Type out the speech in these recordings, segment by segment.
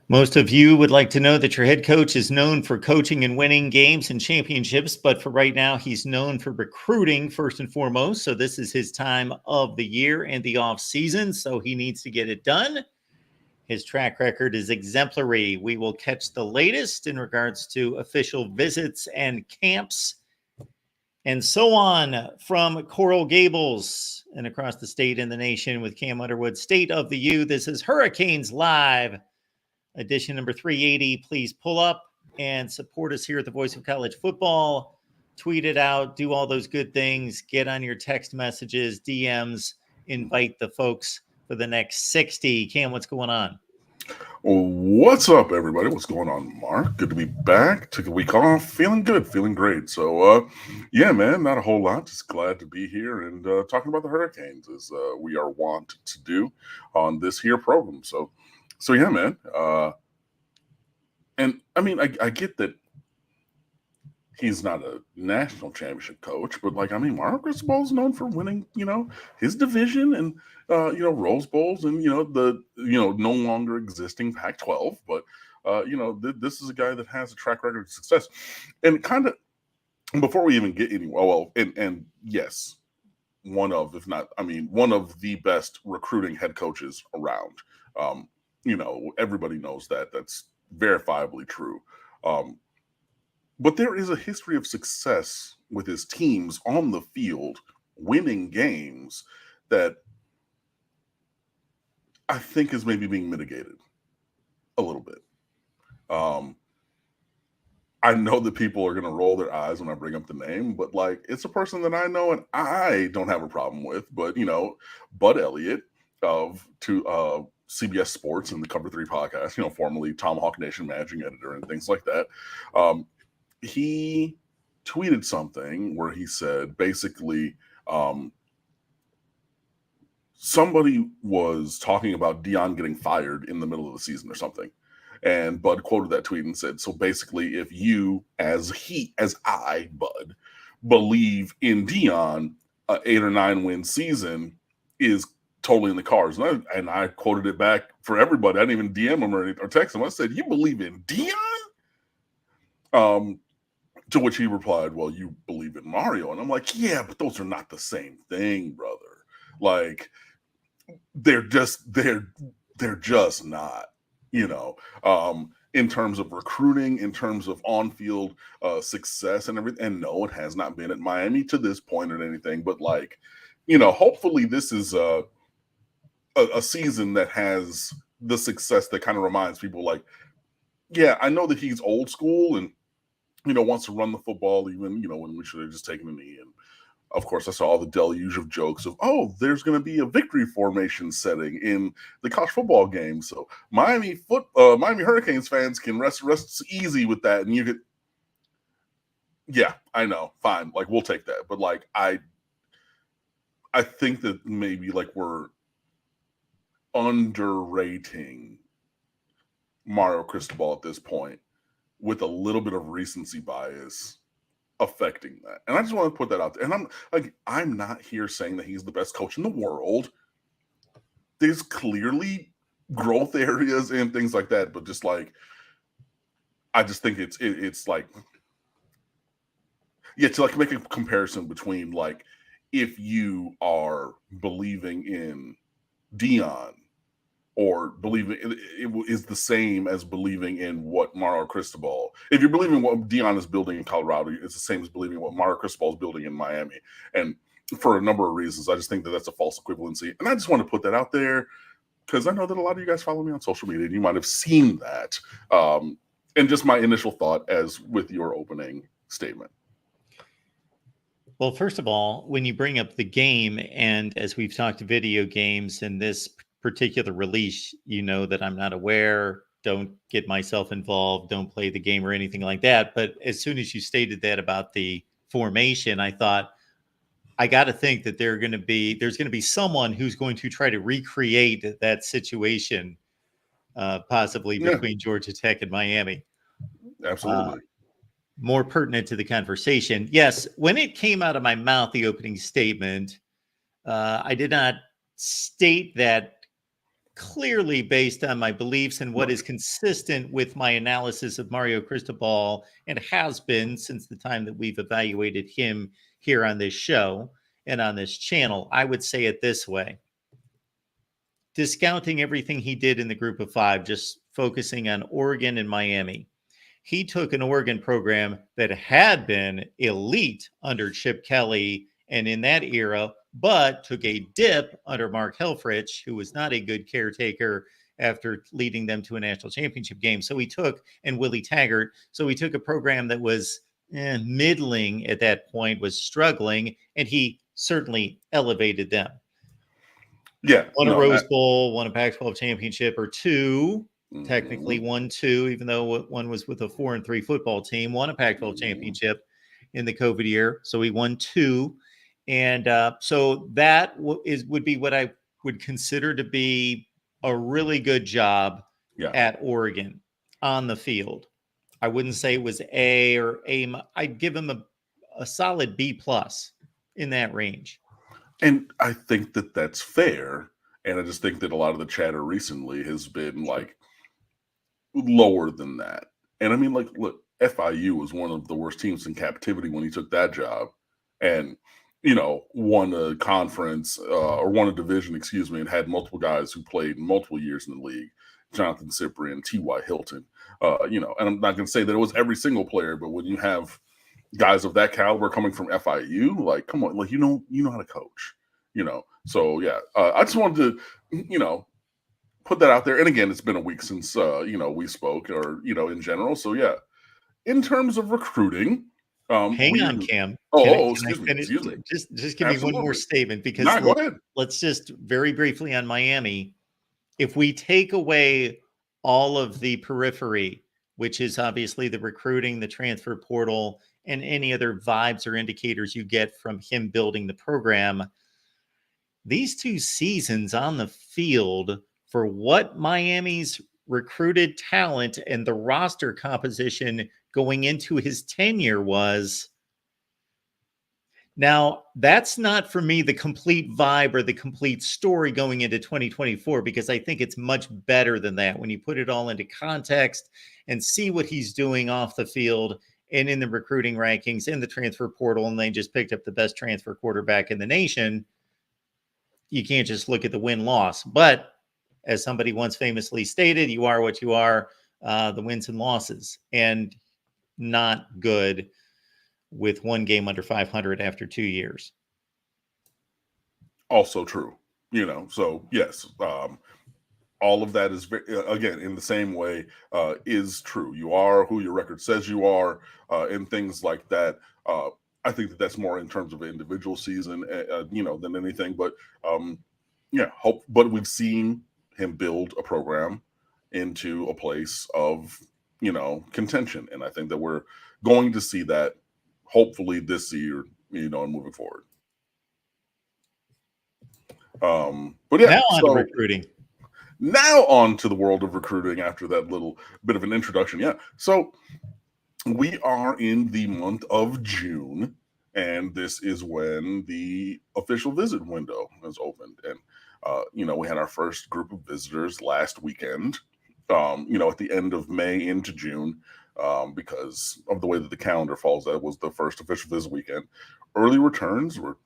Most of you would like to know that your head coach is known for coaching and winning games and championships, but for right now, he's known for recruiting first and foremost. So this is his time of the year and the off season, so he needs to get it done. His track record is exemplary. We will catch the latest in regards to official visits and camps and so on from Coral Gables and across the state and the nation with Cam Underwood, State of the U. This is Hurricanes Live, edition number 380. Please pull up and support us here at the Voice of College Football. Tweet it out, do all those good things, get on your text messages, DMs, invite the folks for the next 60. Cam, what's going on? What's up, everybody? What's going on, Mark? Good to be back. Took a week off. Feeling good. Feeling great. So, yeah, man, not a whole lot. Just glad to be here and talking about the Hurricanes as we are wont to do on this here program. So yeah, man. And, I mean, I get that he's not a national championship coach, but, like, I mean, Mario Cristobol is known for winning, his division and, Rose Bowls and, the, no longer existing Pac-12. But, this is a guy that has a track record of success. And kind of, before we even get anywhere, and yes, one of the best recruiting head coaches around. Everybody knows that. That's verifiably true. But there is a history of success with his teams on the field, winning games that I think is maybe being mitigated a little bit. I know that people are going to roll their eyes when I bring up the name, but like, it's a person that I know and I don't have a problem with. But, Bud Elliott of CBS Sports and the Cover 3 podcast, formerly Tomahawk Nation managing editor and things like that. He tweeted something where he said, basically, somebody was talking about Deion getting fired in the middle of the season or something. And Bud quoted that tweet and said, so basically, if you, as I, Bud, believe in Deion, an 8 or 9 win season is totally in the cards. And I quoted it back for everybody. I didn't even DM him or text him. I said, you believe in Deion? To which he replied, well, you believe in Mario. And I'm like, yeah, but those are not the same thing, brother. Like, they're just not, in terms of recruiting, in terms of on-field success and everything. And no, it has not been at Miami to this point or anything. But like, hopefully this is a season that has the success that kind of reminds people like, yeah, I know that he's old school and, wants to run the football even, when we should have just taken a knee. And of course, I saw all the deluge of jokes of, oh, there's going to be a victory formation setting in the college football game. So Miami Hurricanes fans can rest easy with that. And you could, yeah, I know, fine. Like, we'll take that. But like, I think that maybe like we're underrating Mario Cristobal at this point with a little bit of recency bias affecting that. And I just want to put that out there. And I'm not here saying that he's the best coach in the world. There's clearly growth areas and things like that, but just like, I just think it's like, yeah, to like make a comparison between like, if you are believing in Deion or believing it is the same as believing in what Mario Cristobal. If you're believing what Deion is building in Colorado, it's the same as believing what Mario Cristobal is building in Miami. And for a number of reasons, I just think that that's a false equivalency. And I just want to put that out there because I know that a lot of you guys follow me on social media and you might have seen that. And just my initial thought as with your opening statement. Well, first of all, when you bring up the game, and as we've talked to video games in this particular release, that I'm not aware, don't get myself involved, don't play the game or anything like that. But as soon as you stated that about the formation, I thought, I got to think that there's going to be someone who's going to try to recreate that situation, possibly between Georgia Tech and Miami. Absolutely. More pertinent to the conversation. Yes, when it came out of my mouth, the opening statement, I did not state that clearly based on my beliefs and what Right. is consistent with my analysis of Mario Cristobal and has been since the time that we've evaluated him here on this show and on this channel. I would say it this way. Discounting everything he did in the group of five, just focusing on Oregon and Miami. He took an Oregon program that had been elite under Chip Kelly and in that era, but took a dip under Mark Helfrich, who was not a good caretaker after leading them to a national championship game. So he took, and Willie Taggart, so he took a program that was middling at that point, was struggling, and he certainly elevated them. Yeah. Won a Rose Bowl, won a Pac-12 championship or two. Technically won two, even though one was with a 4-3 football team, won a Pac-12 championship in the COVID year. So he won two. And so that would be what I would consider to be a really good job at Oregon on the field. I wouldn't say it was A or A. I'd give him a solid B+ in that range. And I think that that's fair. And I just think that a lot of the chatter recently has been like lower than that. And I mean, like, look, FIU was one of the worst teams in captivity when he took that job, and won a conference or won a division, excuse me, and had multiple guys who played multiple years in the league. Jonathan Cyprian, T.Y. Hilton, and I'm not going to say that it was every single player, but when you have guys of that caliber coming from FIU, like, come on, like, you know how to coach, So yeah, I just wanted to, put that out there. And again, it's been a week since we spoke, or in general. So yeah, in terms of recruiting, hang on, Cam. Excuse me. Just give me one more statement, because go ahead. Let's just very briefly on Miami. If we take away all of the periphery, which is obviously the recruiting, the transfer portal, and any other vibes or indicators you get from him building the program, these 2 seasons on the field for what Miami's recruited talent and the roster composition going into his tenure was. Now, that's not for me the complete vibe or the complete story going into 2024, because I think it's much better than that when you put it all into context and see what he's doing off the field and in the recruiting rankings, in the transfer portal, and they just picked up the best transfer quarterback in the nation. You can't just look at the win-loss. But as somebody once famously stated, you are what you are, the wins and losses, and not good with one game under 500 after 2 years. Also true, so yes, all of that is, again, in the same way, is true. You are who your record says you are, and things like that. I think that that's more in terms of an individual season, than anything. But but we've seen him build a program into a place of contention, and I think that we're going to see that hopefully this year, and moving forward. But yeah, now on to recruiting. Now on to the world of recruiting after that little bit of an introduction. Yeah, so we are in the month of June, and this is when the official visit window has opened. And we had our first group of visitors last weekend, at the end of May into June, because of the way that the calendar falls. That was the first official visit weekend. Early returns were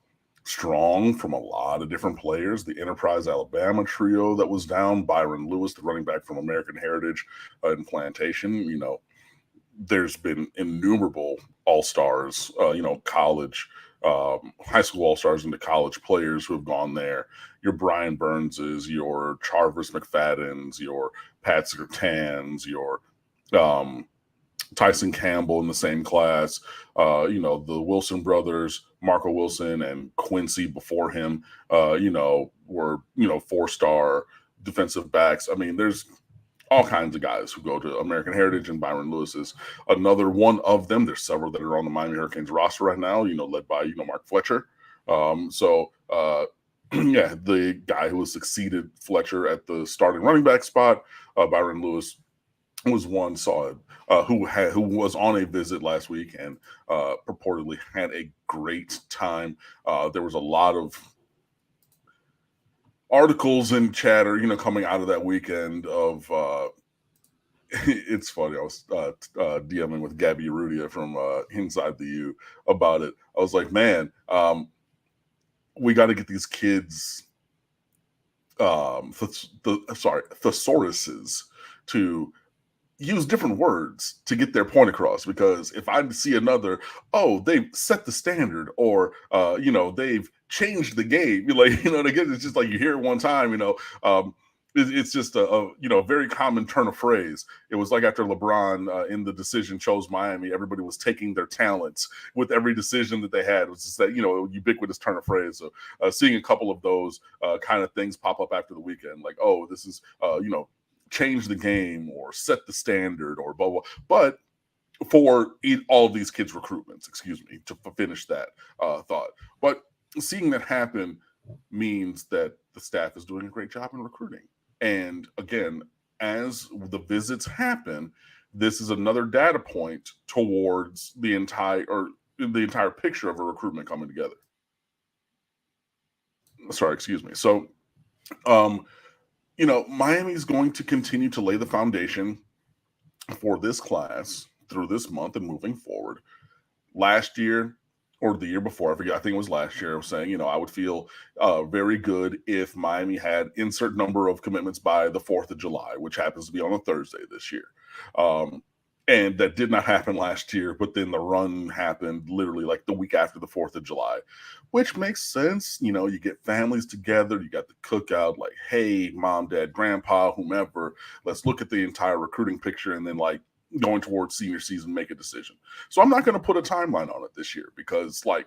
strong from a lot of different players. The Enterprise Alabama trio that was down, Byron Lewis, the running back from American Heritage in Plantation. There's been innumerable all-stars, college, high school all-stars into college players who have gone there. Your Brian Burnses, your Charvis McFadden's, your Pat Sertans, your Tyson Campbell in the same class, the Wilson brothers, Marco Wilson and Quincy before him, were, 4-star defensive backs. I mean, there's all kinds of guys who go to American Heritage, and Byron Lewis is another one of them. There's several that are on the Miami Hurricanes roster right now, led by, Mark Fletcher. The guy who has succeeded Fletcher at the starting running back spot, Byron Lewis, was one who was on a visit last week and purportedly had a great time. There was a lot of articles and chatter, coming out of that weekend of it's funny. I was DMing with Gabby Rudia from Inside the U about it. I was like, man, we got to get these kids, thesauruses, to use different words to get their point across. Because if I see another, oh, they've set the standard, or they've changed the game, again, it's just like you hear it one time, it's just a very common turn of phrase. It was like after LeBron in the decision chose Miami, everybody was taking their talents with every decision that they had. It was just that ubiquitous turn of phrase. So seeing a couple of those kind of things pop up after the weekend, like, oh, this is change the game or set the standard or blah blah. But for all of these kids' recruitments, to finish that thought, but seeing that happen means that the staff is doing a great job in recruiting. And again, as the visits happen, this is another data point towards the entire picture of a recruitment coming together. Sorry, excuse me. So, Miami's going to continue to lay the foundation for this class through this month and moving forward. Last year, or the year before, I forget, I think it was last year, I was saying, I would feel very good if Miami had insert number of commitments by the 4th of July, which happens to be on a Thursday this year. And that did not happen last year, but then the run happened literally like the week after the 4th of July, which makes sense. You get families together, you got the cookout, like, hey, mom, dad, grandpa, whomever, let's look at the entire recruiting picture, and then like going towards senior season, make a decision. So I'm not going to put a timeline on it this year because I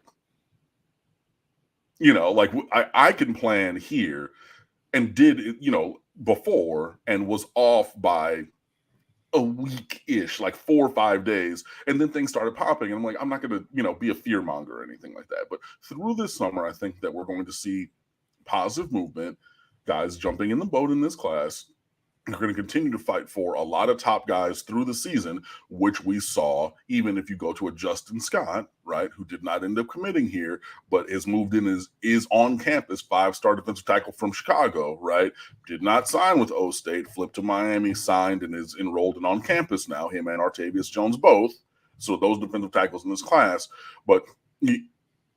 can plan here and did, before, and was off by a week-ish, like 4 or 5 days, and then things started popping, and I'm like, I'm not going to, be a fear monger or anything like that. But through this summer, I think that we're going to see positive movement, guys jumping in the boat in this class. They're going to continue to fight for a lot of top guys through the season, which we saw even if you go to a Justin Scott, right, who did not end up committing here, but has moved in, is on campus, 5-star defensive tackle from Chicago, right, did not sign with O State, flipped to Miami, signed, and is enrolled and on campus now, him and Artavius Jones both. So those defensive tackles in this class, but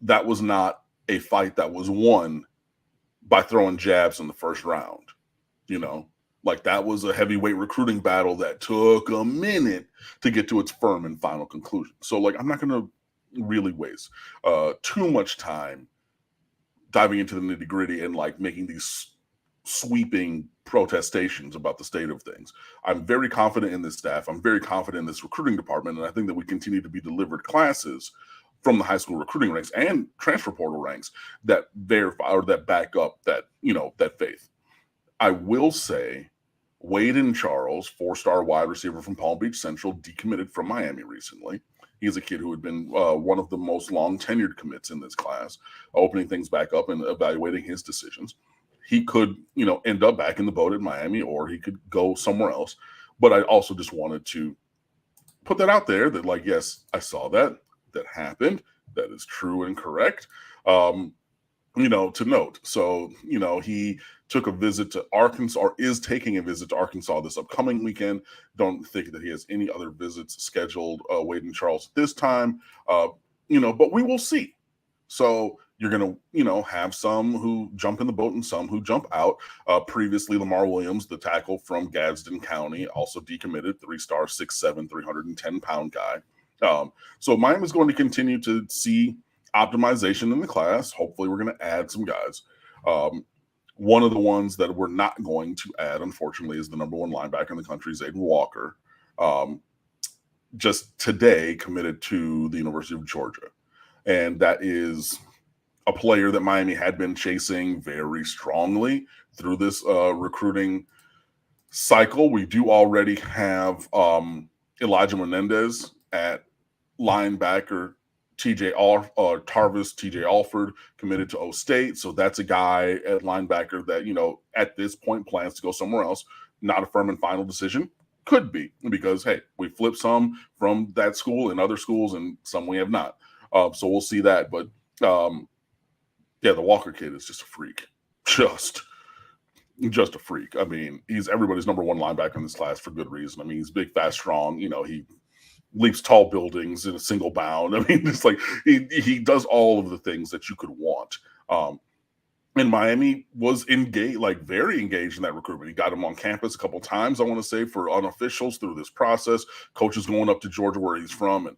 that was not a fight that was won by throwing jabs in the first round, Like, that was a heavyweight recruiting battle that took a minute to get to its firm and final conclusion. So, like, I'm not going to really waste too much time diving into the nitty gritty and like making these sweeping protestations about the state of things. I'm very confident in this staff. I'm very confident in this recruiting department. And I think that we continue to be delivered classes from the high school recruiting ranks and transfer portal ranks that verify or that back up that, that faith. I will say, Waden Charles, 4-star wide receiver from Palm Beach Central, decommitted from Miami recently. He's a kid who had been one of the most long-tenured commits in this class, opening things back up and evaluating his decisions. He could, end up back in the boat at Miami, or he could go somewhere else. But I also just wanted to put that out there that, like, yes, I saw that happened. That is true and correct. To note. So, he took a visit to Arkansas, or is taking a visit to Arkansas this upcoming weekend. Don't think that he has any other visits scheduled, Waden Charles, this time, but we will see. So you're going to, have some who jump in the boat and some who jump out. Previously, Lamar Williams, the tackle from Gadsden County, also decommitted, 3-star, 6'7", 310-pound guy. So Miami is going to continue to see optimization in the class. Hopefully we're going to add some guys. One of the ones that we're not going to add, unfortunately, is the number 1 linebacker in the country, Zayden Walker. Just today committed to the University of Georgia. And that is a player that Miami had been chasing very strongly through this recruiting cycle. We do already have Elijah Menendez at linebacker, TJ Alford committed to O State. So that's a guy at linebacker that, at this point plans to go somewhere else. Not a firm and final decision. Could be, because, hey, we flipped some from that school and other schools, and some we have not. So we'll see that. But, the Walker kid is just a freak. Just just a freak. I mean, he's everybody's number one linebacker in this class for good reason. I mean, he's big, fast, strong. You know, he leaps tall buildings in a single bound. I mean, it's like he does all of the things that you could want. And Miami was engaged, like very engaged in that recruitment. He got him on campus a couple times, I want to say, for unofficials through this process. Coaches going up to Georgia, where he's from, and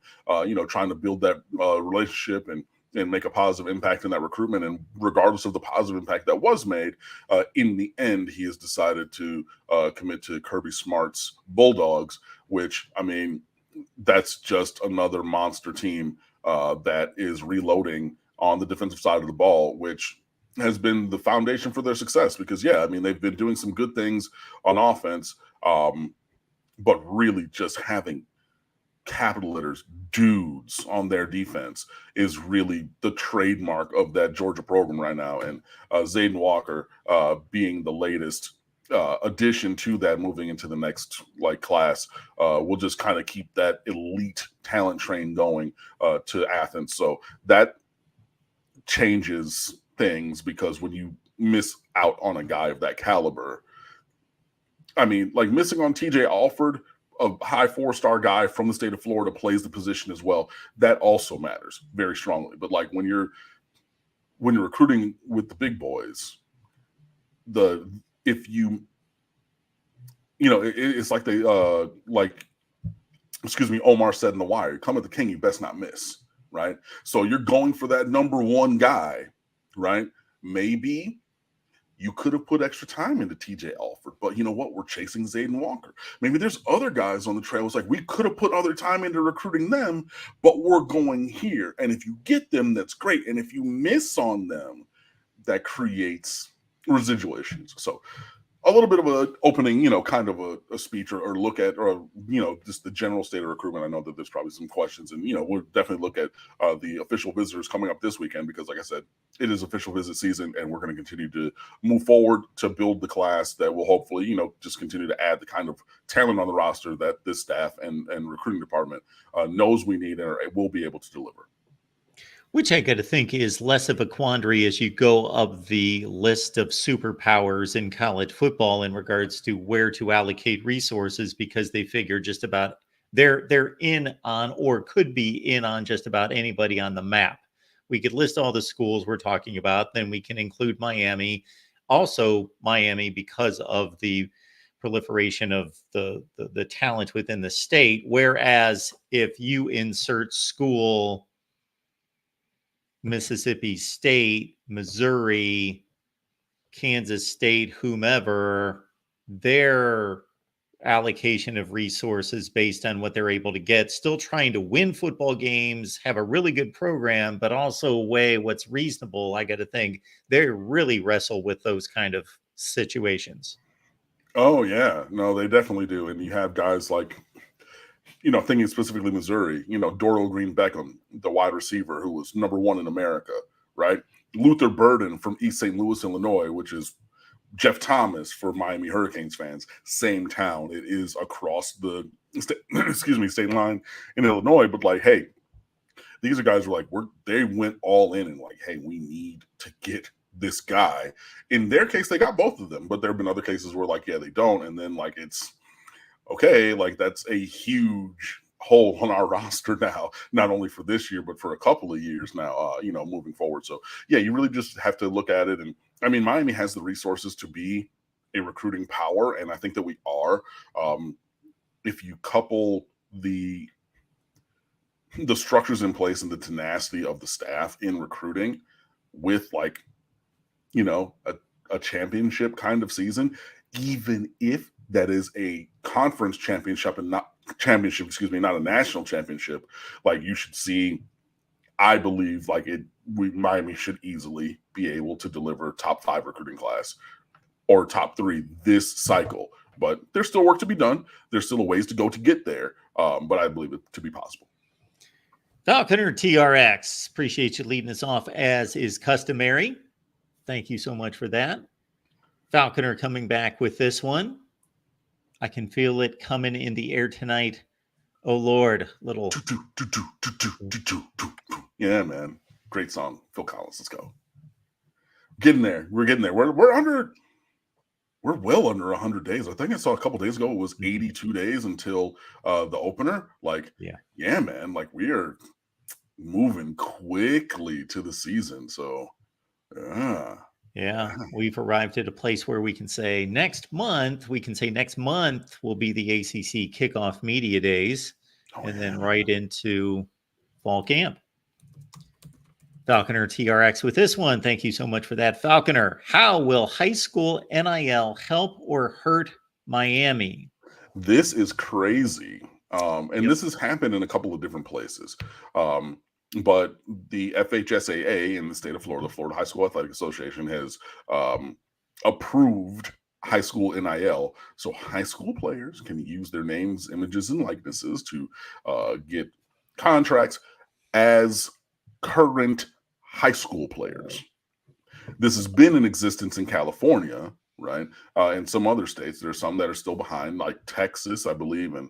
trying to build that relationship and make a positive impact in that recruitment. And regardless of the positive impact that was made, in the end, he has decided to commit to Kirby Smart's Bulldogs, which, I mean, that's just another monster team that is reloading on the defensive side of the ball, which has been the foundation for their success. Because, yeah, I mean, they've been doing some good things on offense, but really just having capital letters dudes on their defense is really the trademark of that Georgia program right now. And Zayden Walker being the latest addition to that, moving into the next class, will just kind of keep that elite talent train going to Athens. So that changes things, because when you miss out on a guy of that caliber, I mean, like missing on TJ Alford, a high 4-star guy from the state of Florida, plays the position as well. That also matters very strongly. But like when you're recruiting with the big boys, it's like they Omar said in The Wire, come at the king, you best not miss, right? So you're going for that number one guy, right? Maybe you could have put extra time into TJ Alford, but you know what? We're chasing Zayden Walker. Maybe there's other guys on the trail. It's like we could have put other time into recruiting them, but we're going here. And if you get them, that's great. And if you miss on them, that creates residual issues. So a little bit of an opening, kind of a speech or look at, or, just the general state of recruitment. I know that there's probably some questions, and, we'll definitely look at the official visitors coming up this weekend, because like I said, it is official visit season, and we're going to continue to move forward to build the class that will hopefully, just continue to add the kind of talent on the roster that this staff and recruiting department knows we need and will be able to deliver. Which I got to think is less of a quandary as you go up the list of superpowers in college football in regards to where to allocate resources, because they figure just about they're in on, or could be in on, just about anybody on the map. We could list all the schools we're talking about, then we can include Miami. Also Miami, because of the proliferation of the talent within the state. Whereas if you insert school Mississippi State, Missouri, Kansas State, whomever, their allocation of resources based on what they're able to get, still trying to win football games, have a really good program, but also weigh what's reasonable. I got to think they really wrestle with those kind of situations. Oh, yeah. No, they definitely do. And you have guys like, thinking specifically Missouri, Dorial Green Beckham, the wide receiver who was number one in America, right? Luther Burden from East St. Louis, Illinois, which is Jeff Thomas for Miami Hurricanes fans. Same town. It is across the state line in Illinois. But like, hey, these are guys who are like, they went all in and like, hey, we need to get this guy. In their case, they got both of them. But there have been other cases where like, yeah, they don't. And then like it's okay, like that's a huge hole on our roster now, not only for this year, but for a couple of years now, moving forward. So yeah, you really just have to look at it. And I mean, Miami has the resources to be a recruiting power. And I think that we are, if you couple the structures in place and the tenacity of the staff in recruiting with like, a championship kind of season, even if that is a conference championship and not a national championship, like you should see, I believe like Miami should easily be able to deliver top 5 recruiting class or top 3 this cycle. But there's still work to be done. There's still a ways to go to get there. But I believe it to be possible. Falconer TRX, appreciate you leading us off as is customary. Thank you so much for that. Falconer coming back with this one. I can feel it coming in the air tonight. Oh, Lord. Little. Yeah, man. Great song. Phil Collins. Let's go. Getting there. We're getting there. We're under we're well under 100 days. I think I saw a couple days ago it was 82 days until the opener. Like, yeah, man, like we are moving quickly to the season. So, yeah, we've arrived at a place where we can say next month will be the ACC Kickoff Media Days, and then right into fall camp. Falconer TRX with this one. Thank you so much for that, Falconer. How will high school NIL help or hurt Miami? This is crazy. And this has happened in a couple of different places. But the FHSAA in the state of Florida, Florida High School Athletic Association, has approved high school NIL. So high school players can use their names, images, and likenesses to get contracts as current high school players. This has been in existence in California, right? In some other states, there's some that are still behind, like Texas, I believe, and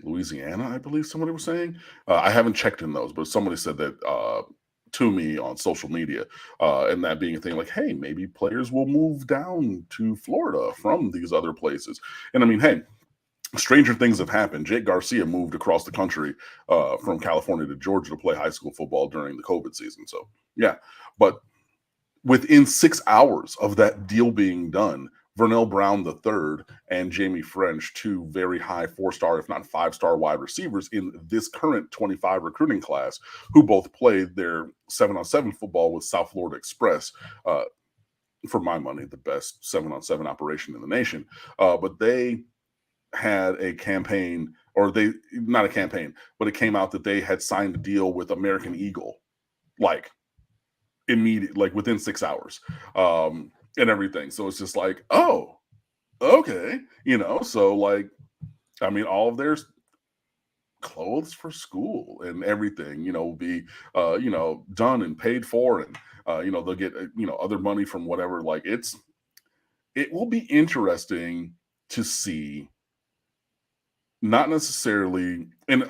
Louisiana, I believe somebody was saying. I haven't checked in those, but somebody said that to me on social media, and that being a thing like, hey, maybe players will move down to Florida from these other places. And I mean, hey, stranger things have happened. Jake Garcia moved across the country from California to Georgia to play high school football during the COVID season. So, yeah. But within 6 hours of that deal being done, Vernell Brown III and Jamie French, two very high 4-star, if not 5-star wide receivers in this current 25 recruiting class, who both played their 7-on-7 football with South Florida Express, for my money, the best 7-on-7 operation in the nation. But they had a campaign, or they, not a campaign, but it came out that they had signed a deal with American Eagle, like immediate, like within 6 hours, and everything. So it's just like, oh, okay, so like, I mean, all of their clothes for school and everything, will be, done and paid for, and they'll get, other money from whatever. Like, it will be interesting to see. Not necessarily, and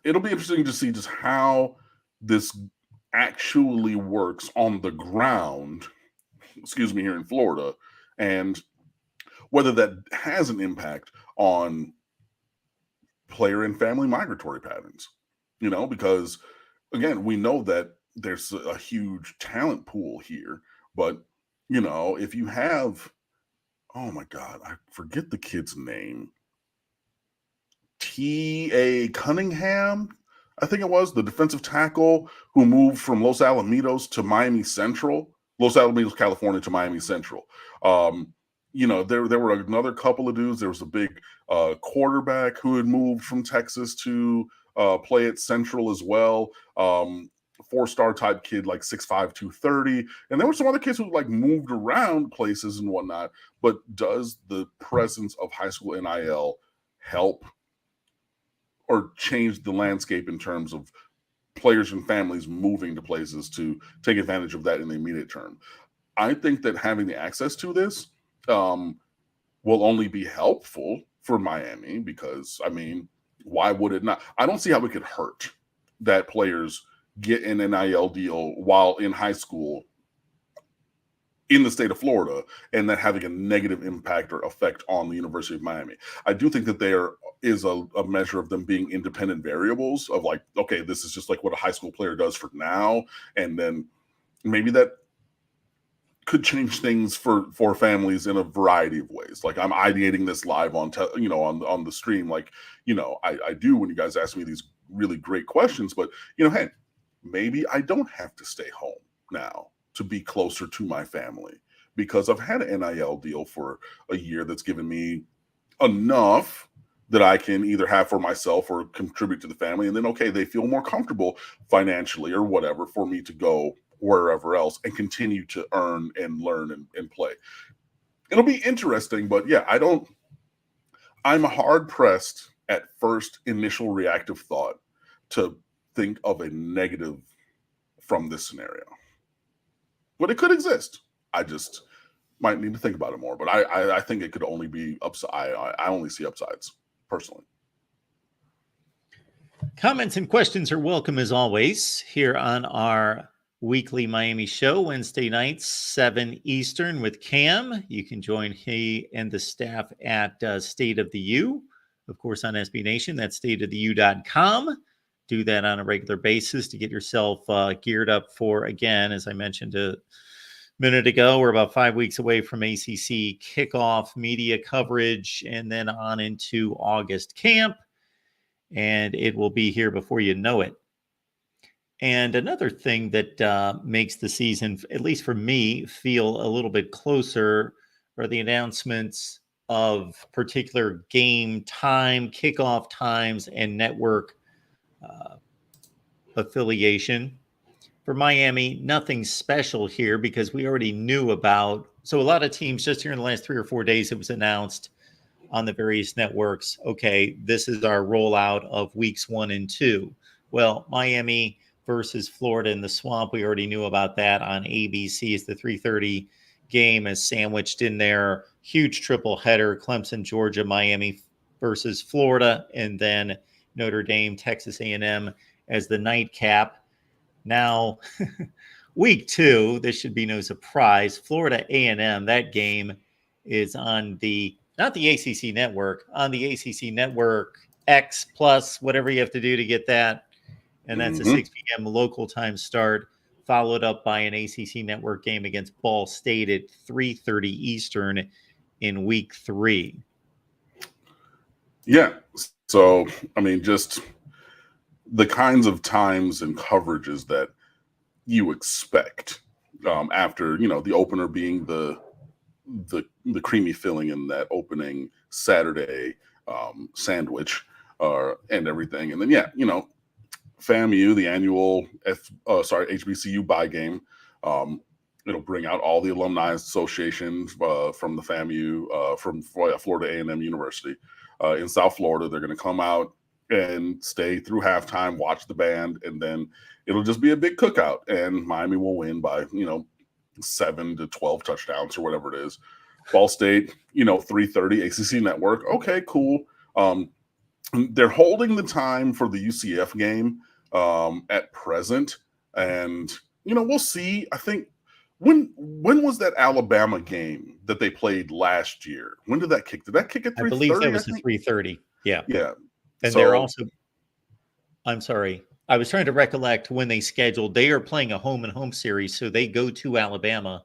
it'll be interesting to see just how this actually works on the ground, here in Florida, and whether that has an impact on player and family migratory patterns, because again, we know that there's a huge talent pool here, but if you have, oh my God, I forget the kid's name. T.A. Cunningham, I think it was, the defensive tackle who moved from Los Alamitos to Miami Central, Los Alamitos, California to Miami Central. There were another couple of dudes. There was a big quarterback who had moved from Texas to play at Central as well. 4-star type kid, like 6'5", 230. And there were some other kids who like moved around places and whatnot. But does the presence of high school NIL help or change the landscape in terms of players and families moving to places to take advantage of that in the immediate term? I think that having the access to this will only be helpful for Miami, because, I mean, why would it not? I don't see how it could hurt that players get an NIL deal while in high school in the state of Florida, and that having a negative impact or effect on the University of Miami. I do think that there is a measure of them being independent variables of like, okay, this is just like what a high school player does for now. And then maybe that could change things for families in a variety of ways. Like, I'm ideating this live on, on the stream. Like, I do when you guys ask me these really great questions, but hey, maybe I don't have to stay home now to be closer to my family, because I've had an NIL deal for a year that's given me enough that I can either have for myself or contribute to the family. And then, okay, they feel more comfortable financially or whatever for me to go wherever else and continue to earn and learn and play. It'll be interesting, but yeah, I'm hard pressed at first initial reactive thought to think of a negative from this scenario. But it could exist. I just might need to think about it more. But I think it could only be upside. I only see upsides, personally. Comments and questions are welcome as always here on our weekly Miami show, Wednesday nights, 7 Eastern with Cam. You can join he and the staff at State of the U, of course, on SB Nation. That's stateoftheu.com. Do that on a regular basis to get yourself geared up for, again, as I mentioned a minute ago, we're about 5 weeks away from ACC kickoff media coverage and then on into August camp. And it will be here before you know it. And another thing that makes the season, at least for me, feel a little bit closer are the announcements of particular game time, kickoff times, and network affiliation. For Miami, nothing special here because we already knew about. So a lot of teams just here in the last 3 or 4 days, it was announced on the various networks, okay, this is our rollout of weeks 1 and 2. Well, Miami versus Florida in the Swamp, we already knew about that on ABC. It's the 3:30 game is sandwiched in there. Huge triple header, Clemson, Georgia, Miami versus Florida, and then Notre Dame, Texas A&M as the nightcap. Now, week 2, this should be no surprise. Florida A&M, that game is on not the ACC network, on the ACC network X plus, whatever you have to do to get that. And that's a 6 p.m. local time start, followed up by an ACC network game against Ball State at 3:30 Eastern in week 3. Yeah. So, I mean, just the kinds of times and coverages that you expect after, the opener being the creamy filling in that opening Saturday sandwich and everything. And then, FAMU, the annual HBCU buy game. It'll bring out all the alumni associations from the FAMU, from Florida A&M University in South Florida. They're going to come out and stay through halftime, watch the band, and then it'll just be a big cookout. And Miami will win by 7 to 12 touchdowns or whatever it is. Ball State, 3:30 ACC network. Okay, cool. They're holding the time for the UCF game at present, and we'll see. I think when was that Alabama game that they played last year? When did that kick? Did that kick at 3:30? I believe that was the 3:30. Yeah. Yeah. And they're also, I'm sorry, I was trying to recollect when they scheduled. They are playing a home and home series, so they go to Alabama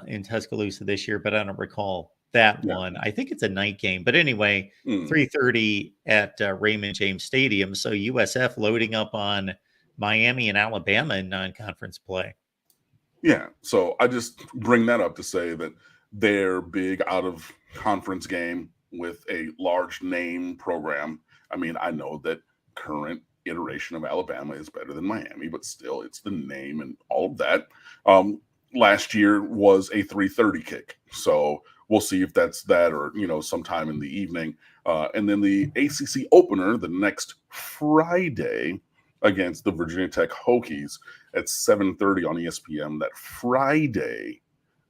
in Tuscaloosa this year, but I don't recall that one. I think it's a night game, but anyway, 3:30 at Raymond James Stadium. So USF loading up on Miami and Alabama in non-conference play. Yeah, so I just bring that up to say that their big out-of-conference game with a large name program. I mean, I know that current iteration of Alabama is better than Miami, but still, it's the name and all of that. Last year was a 3:30 kick, so we'll see if that's that or sometime in the evening. And then the ACC opener the next Friday against the Virginia Tech Hokies at 7:30 on ESPN. That Friday,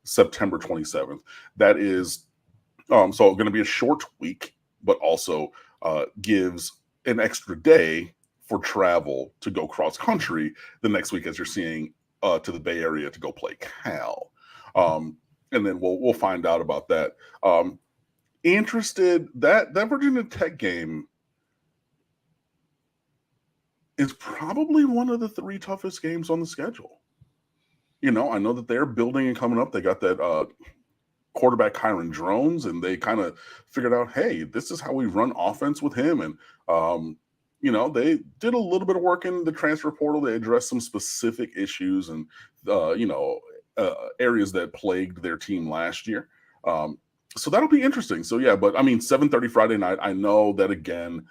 September 27th. That is so going to be a short week, but also gives an extra day for travel to go cross country the next week, as you're seeing to the Bay Area to go play Cal. And then we'll find out about that. Interested that Virginia Tech game is probably one of the 3 toughest games on the schedule. I know that they're building and coming up. They got that quarterback Kyron Drones, and they kind of figured out, hey, this is how we run offense with him. And they did a little bit of work in the transfer portal. They addressed some specific issues and areas that plagued their team last year. So that'll be interesting. So yeah, but I mean, 7:30 Friday night. I know that again,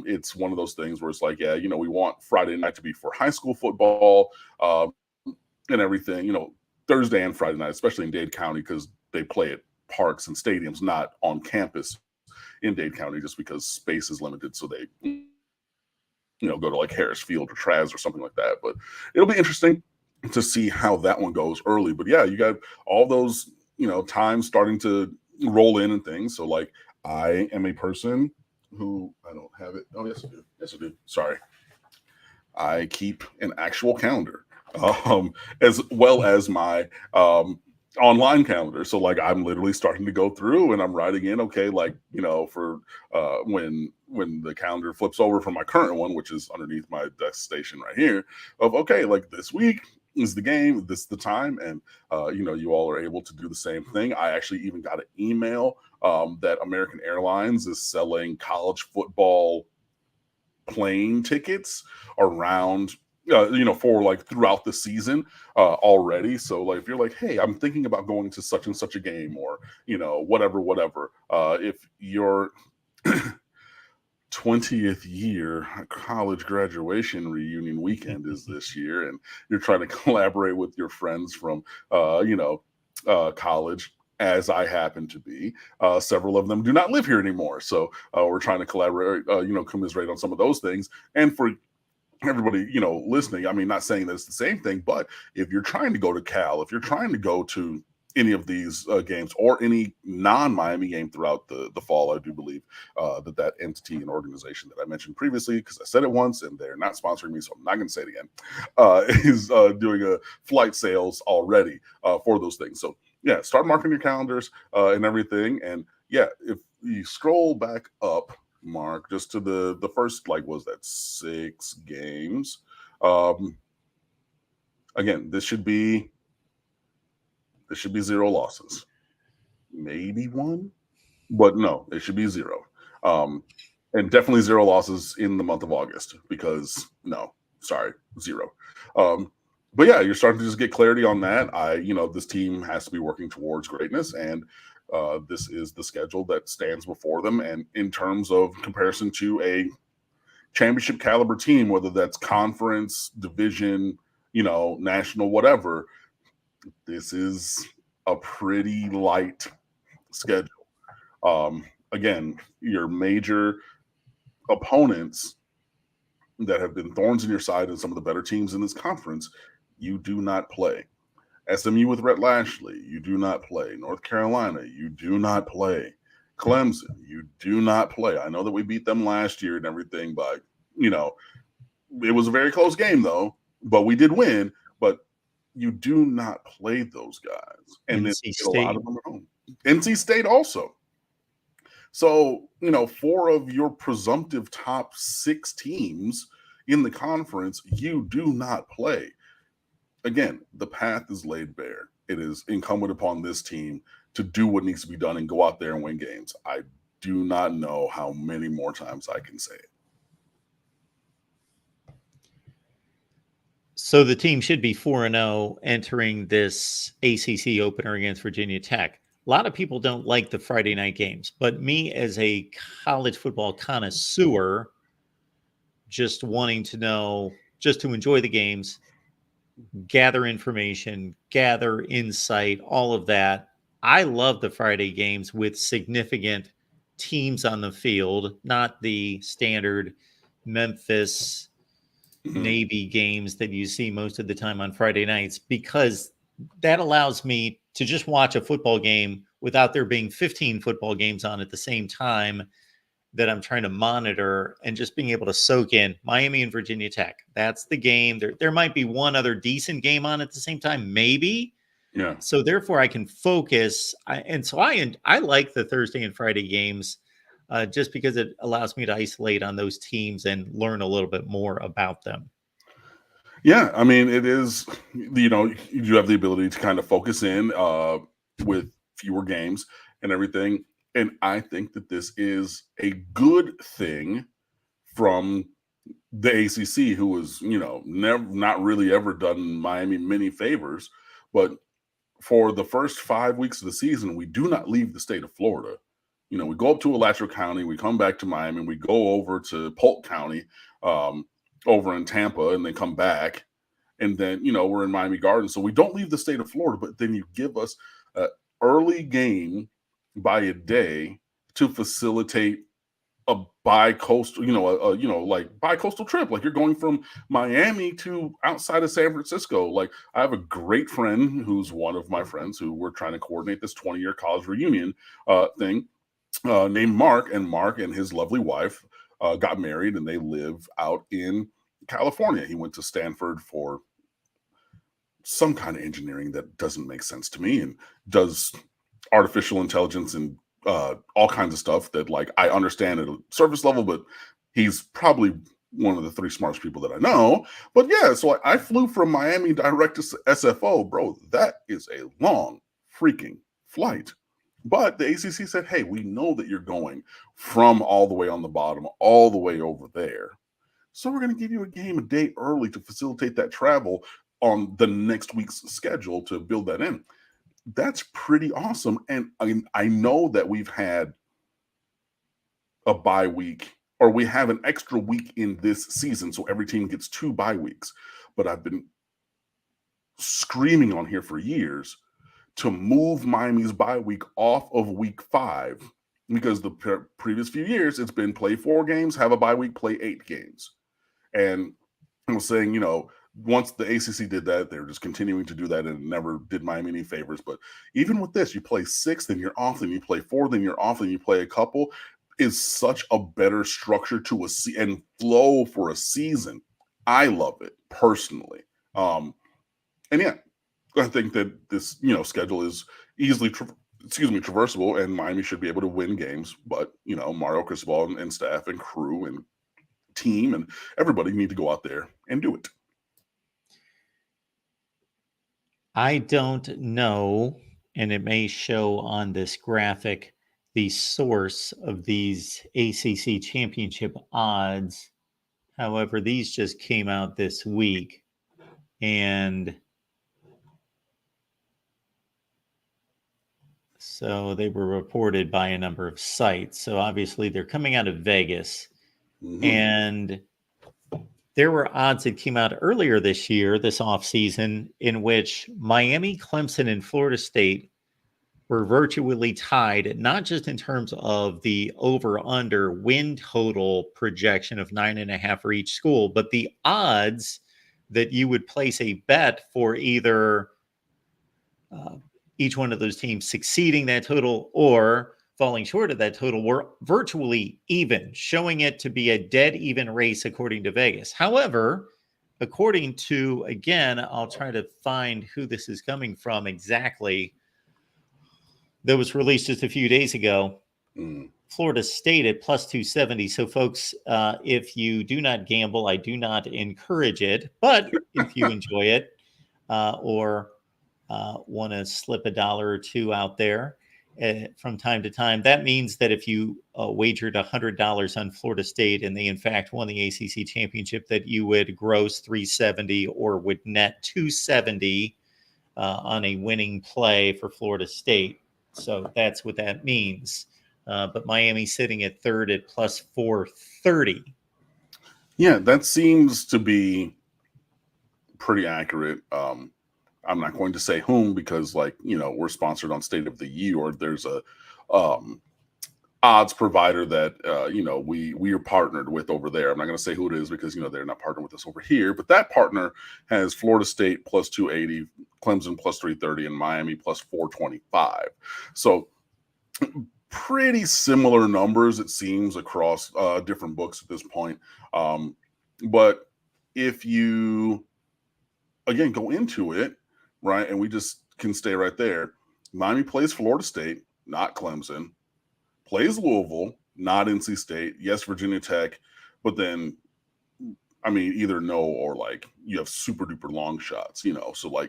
it's one of those things where it's like, yeah, we want Friday night to be for high school football and everything. Thursday and Friday night, especially in Dade County, because they play at parks and stadiums, not on campus in Dade County, just because space is limited. So they, go to like Harris Field or Traz or something like that. But it'll be interesting to see how that one goes early. But yeah, you got all those, times starting to roll in and things. So like, I am a person who, I don't have it. Oh, yes, I do. Yes, I do. Sorry. I keep an actual calendar. as well as my online calendar. So like I'm literally starting to go through and I'm writing in, okay, like, you know, for when the calendar flips over from my current one, which is underneath my desk station right here, of okay, like this week is the game, this is the time, and you know, you all are able to do the same thing. I actually even got an email that American Airlines is selling college football plane tickets around you know, for like throughout the season already. So like if you're like, hey, I'm thinking about going to such and such a game, or you know, whatever, if your 20th year college graduation reunion weekend is this year and you're trying to collaborate with your friends from you know, college, as I happen to be. Several of them do not live here anymore. So we're trying to collaborate, you know, commiserate on some of those things. And for everybody, you know, listening, I mean, not saying that it's the same thing, but if you're trying to go to Cal, if you're trying to go to any of these games or any non-Miami game throughout the fall, I do believe that entity and organization that I mentioned previously, because I said it once and they're not sponsoring me, so I'm not going to say it again, is doing a flight sales already for those things. So yeah, start marking your calendars and everything. And yeah, if you scroll back up, Mark, just to the first, like, was that 6 games? Again, this should be 0 losses, maybe 1, but no, it should be 0. And definitely 0 losses in the month of August, because no, sorry, 0. But yeah, you're starting to just get clarity on that. You know, this team has to be working towards greatness, and this is the schedule that stands before them. And in terms of comparison to a championship caliber team, whether that's conference, division, you know, national, whatever, this is a pretty light schedule. Again, your major opponents that have been thorns in your side and some of the better teams in this conference, you do not play. SMU with Rhett Lashley, you do not play. North Carolina, you do not play. Clemson, you do not play. I know that we beat them last year and everything, but, you know, it was a very close game, though, but we did win. But you do not play those guys. And then NC get a lot State. of them at home. NC State also. So, you know, 4 of your presumptive top 6 teams in the conference, you do not play. Again, the path is laid bare. It is incumbent upon this team to do what needs to be done and go out there and win games. I do not know how many more times I can say it. So the team should be 4-0 entering this ACC opener against Virginia Tech. A lot of people don't like the Friday night games, but me as a college football connoisseur, just wanting to know, just to enjoy the games, gather information, gather insight, all of that. I love the Friday games with significant teams on the field, not the standard Memphis Navy games that you see most of the time on Friday nights, because that allows me to just watch a football game without there being 15 football games on at the same time that I'm trying to monitor, and just being able to soak in Miami and Virginia Tech. That's the game. There might be one other decent game on at the same time, maybe. Yeah. So therefore I can focus. I like the Thursday and Friday games just because it allows me to isolate on those teams and learn a little bit more about them. Yeah, I mean, it is, you know, you do have the ability to kind of focus in with fewer games and everything. And I think that this is a good thing from the ACC, who was, you know, never, not really ever done Miami many favors. But for the first 5 weeks of the season, we do not leave the state of Florida. You know, we go up to Alachua County, we come back to Miami, and we go over to Polk County over in Tampa, and then come back. And then, you know, we're in Miami Gardens. So we don't leave the state of Florida, but then you give us an early game by a day to facilitate a bi-coastal, you know, like bi-coastal trip. Like you're going from Miami to outside of San Francisco. Like I have a great friend who's one of my friends who we're trying to coordinate this 20-year college reunion thing named Mark. And Mark and his lovely wife got married, and they live out in California. He went to Stanford for some kind of engineering that doesn't make sense to me, and does artificial intelligence and all kinds of stuff that, like, I understand at a surface level, but he's probably one of the 3 smartest people that I know. But yeah, so I flew from Miami direct to SFO, bro. That is a long freaking flight. But the ACC said, hey, we know that you're going from all the way on the bottom, all the way over there. So we're going to give you a game a day early to facilitate that travel on the next week's schedule to build that in. That's pretty awesome. And I know that we've had a bye week, or we have an extra week in this season, so every team gets 2 bye weeks. But I've been screaming on here for years to move Miami's bye week off of week 5, because the previous few years it's been play 4 games, have a bye week, play 8 games. And I was saying, once the ACC did that, they were just continuing to do that, and it never did Miami any favors. But even with this, you play 6, then you're off, then you play 4, then you're off, then you play a couple, is such a better structure to and flow for a season. I love it personally. And yeah, I think that this, schedule is easily traversable, and Miami should be able to win games. But, Mario Cristobol and staff and crew and team and everybody need to go out there and do it. I don't know, and it may show on this graphic, the source of these ACC Championship odds. However, these just came out this week, and so they were reported by a number of sites. So obviously they're coming out of Vegas. Mm-hmm. And there were odds that came out earlier this year, this offseason, in which Miami, Clemson, and Florida State were virtually tied, not just in terms of the over-under win total projection of 9.5 for each school, but the odds that you would place a bet for either each one of those teams succeeding that total or falling short of that total were virtually even, showing it to be a dead even race according to Vegas. However, according to, again, I'll try to find who this is coming from exactly, that was released just a few days ago, Florida State at plus 270. So folks, if you do not gamble, I do not encourage it, but if you enjoy it or want to slip a dollar or two out there from time to time, that means that if you wagered $100 on Florida State and they in fact won the ACC championship, that you would gross 370 or would net 270 on a winning play for Florida State. So that's what that means. But Miami sitting at third at plus 430. Yeah, that seems to be pretty accurate. I'm not going to say whom, because we're sponsored on State of the U, or there's a odds provider that we are partnered with over there. I'm not going to say who it is because they're not partnered with us over here, but that partner has Florida State plus 280, Clemson plus 330, and Miami plus 425. So pretty similar numbers, it seems, across different books at this point. But if you again go into it, right, and we just can stay right there, Miami plays Florida State, not Clemson, plays Louisville, not NC State, yes, Virginia Tech, but then, either no or you have super duper long shots, so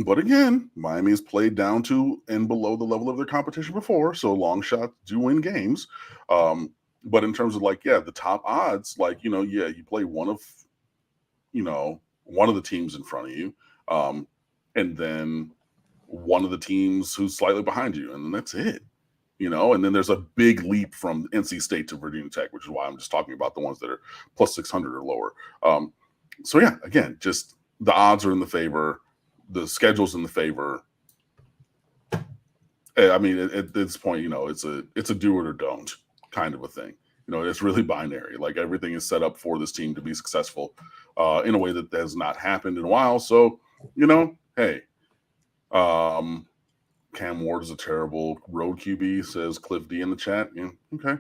but again, Miami has played down to and below the level of their competition before, so long shots do win games. But in terms of the top odds, you play one of the teams in front of you, and then one of the teams who's slightly behind you, and then that's it. And then there's a big leap from NC State to Virginia Tech, which is why I'm just talking about the ones that are plus 600 or lower. So yeah, again, just the odds are in the favor, the schedule's in the favor. At this point, it's a do it or don't kind of a thing. It's really binary. Everything is set up for this team to be successful in a way that has not happened in a while. So, hey, Cam Ward is a terrible road QB, says Cliff D in the chat. Yeah, okay.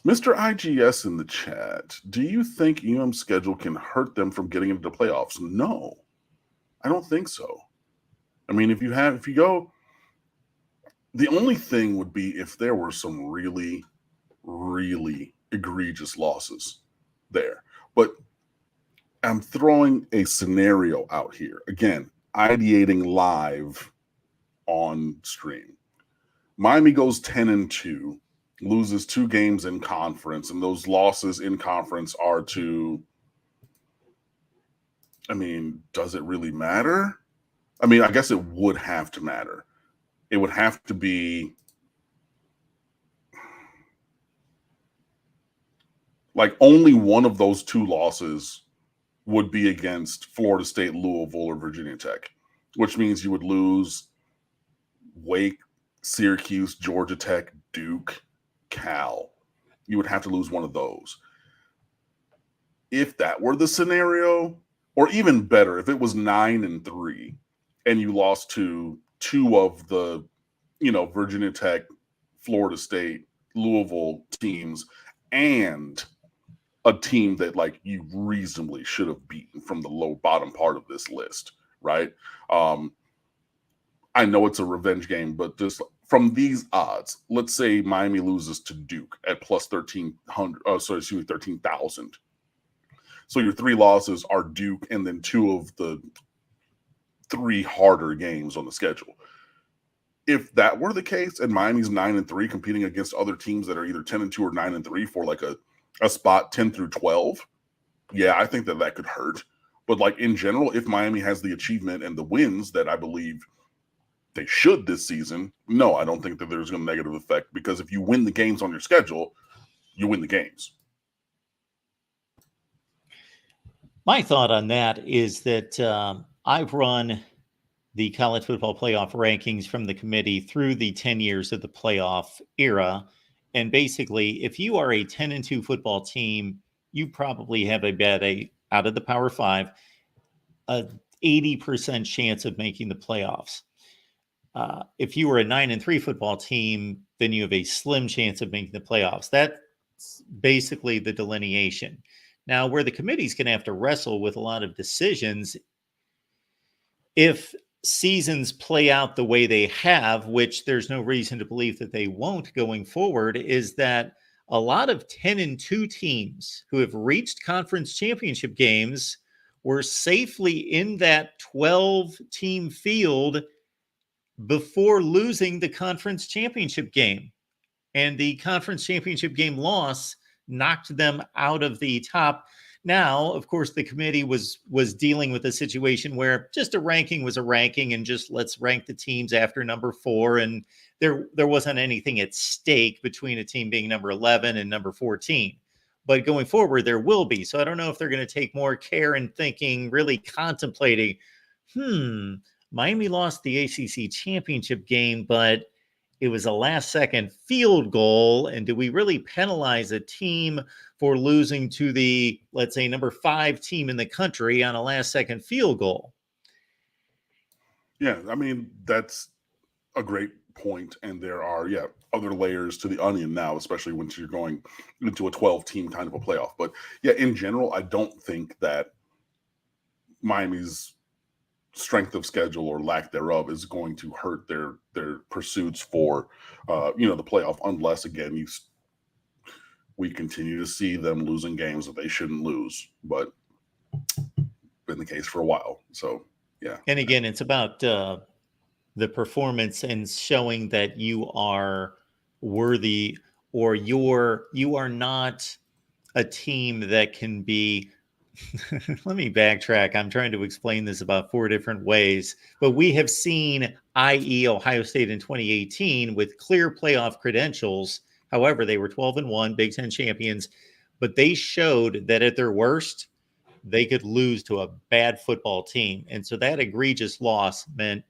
Mr. IGS in the chat, do you think UM's schedule can hurt them from getting into the playoffs? No, I don't think so. I mean, if you go, the only thing would be if there were some really, really egregious losses there. But I'm throwing a scenario out here. Again, ideating live on stream. Miami goes 10-2, loses 2 games in conference, and those losses in conference are to, I mean, does it really matter? I mean, I guess it would have to matter. It would have to be like only one of those 2 losses would be against Florida State, Louisville, or Virginia Tech, which means you would lose Wake, Syracuse, Georgia Tech, Duke, Cal. You would have to lose one of those. If that were the scenario, or even better, if it was 9-3 and you lost to 2 of the, Virginia Tech, Florida State, Louisville teams, and a team that like you reasonably should have beaten from the bottom part of this list, right? I know it's a revenge game, but just from these odds, let's say Miami loses to Duke at plus 13,000. So your 3 losses are Duke and then 2 of the 3 harder games on the schedule. If that were the case and Miami's 9-3 competing against other teams that are either 10-2 or 9-3 for like a spot 10-12, yeah, I think that could hurt. But like in general, if Miami has the achievement and the wins that I believe they should this season, no, I don't think that there's a negative effect, because if you win the games on your schedule, you win the games. My thought on that is that I've run the college football playoff rankings from the committee through the 10 years of the playoff era. And basically, if you are a 10-2 football team, you probably have out of the Power 5, a 80% chance of making the playoffs. If you were a 9-3 football team, then you have a slim chance of making the playoffs. That's basically the delineation. Now, where the committee's going to have to wrestle with a lot of decisions, if seasons play out the way they have, which there's no reason to believe that they won't going forward, is that a lot of 10-2 teams who have reached conference championship games were safely in that 12-team field before losing the conference championship game. And the conference championship game loss knocked them out of the top. Now, of course, the committee was dealing with a situation where just a ranking was a ranking, and just let's rank the teams after number 4. And there wasn't anything at stake between a team being number 11 and number 14. But going forward, there will be. So I don't know if they're going to take more care in thinking, really contemplating, Miami lost the ACC championship game, but it was a last-second field goal. And do we really penalize a team for losing to the, let's say, number 5 team in the country on a last-second field goal? Yeah, I mean, that's a great point. And there are, other layers to the onion now, especially when you're going into a 12-team kind of a playoff. But, in general, I don't think that Miami's strength of schedule or lack thereof is going to hurt their pursuits for the playoff, unless again we continue to see them losing games that they shouldn't lose, but been the case for a while. So and again, it's about the performance and showing that you are worthy, or you are not a team that can be let me backtrack. I'm trying to explain this about 4 different ways, but we have seen, i.e. Ohio State in 2018 with clear playoff credentials. However, they were 12-1 Big Ten champions, but they showed that at their worst, they could lose to a bad football team. And so that egregious loss meant,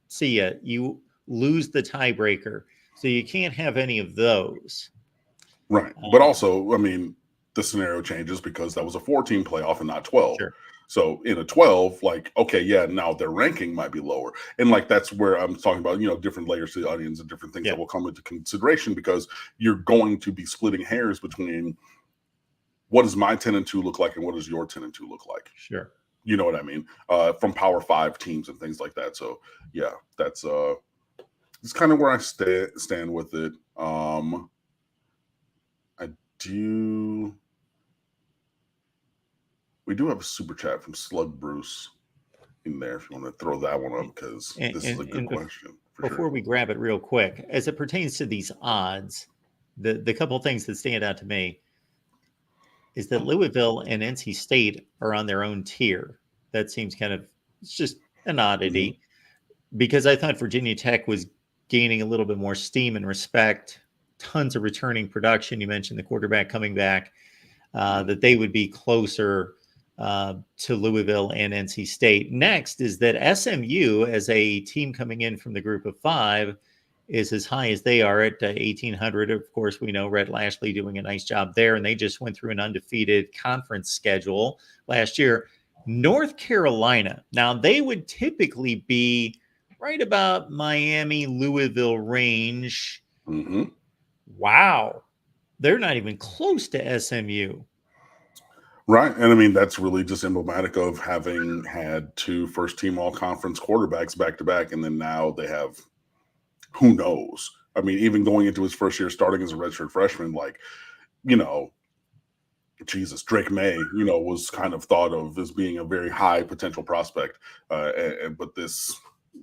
see ya, you lose the tiebreaker. So you can't have any of those. Right. But also, I mean, the scenario changes because that was a 14 playoff and not 12. Sure. So in a 12, like, okay, yeah, now their ranking might be lower. And like, that's where I'm talking about, different layers to the onions and different things that will come into consideration, because you're going to be splitting hairs between what does my 10-2 look like and what does your 10-2 look like? Sure. You know what I mean? From Power 5 teams and things like that. So yeah, that's kind of where I stand with it. We do have a super chat from Slug Bruce in there if you want to throw that one up, because this is a good question. Before we grab it real quick, as it pertains to these odds, the couple of things that stand out to me is that Louisville and NC State are on their own tier. That seems it's just an oddity, because I thought Virginia Tech was gaining a little bit more steam and respect, tons of returning production. You mentioned the quarterback coming back, that they would be closer to Louisville and NC State. Next is that SMU, as a team coming in from the group of 5, is as high as they are at 1,800. Of course, we know Rhett Lashley doing a nice job there, and they just went through an undefeated conference schedule last year. North Carolina, now they would typically be right about Miami, Louisville range. Mm-hmm. Wow. They're not even close to SMU. Right. And I mean, that's really just emblematic of having had 2 first-team all-conference quarterbacks back-to-back, and then now they have, who knows? I mean, even going into his first year starting as a redshirt freshman, like, Jesus, Drake May, was kind of thought of as being a very high potential prospect. But this,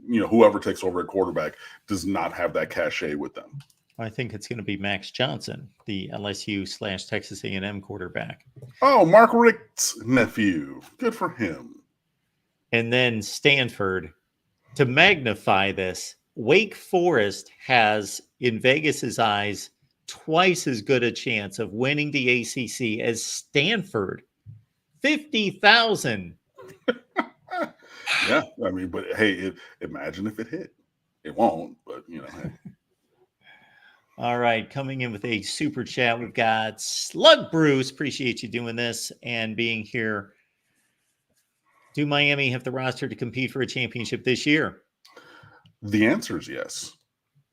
whoever takes over at quarterback does not have that cachet with them. I think it's going to be Max Johnson, the LSU/Texas A&M quarterback. Oh, Mark Richt's nephew. Good for him. And then Stanford. To magnify this, Wake Forest has, in Vegas's eyes, twice as good a chance of winning the ACC as Stanford. 50,000. Yeah, I mean, but hey, imagine if it hit. It won't, but hey. All right, coming in with a super chat, we've got Slug Bruce. Appreciate you doing this and being here. Do Miami have the roster to compete for a championship this year? The answer is yes.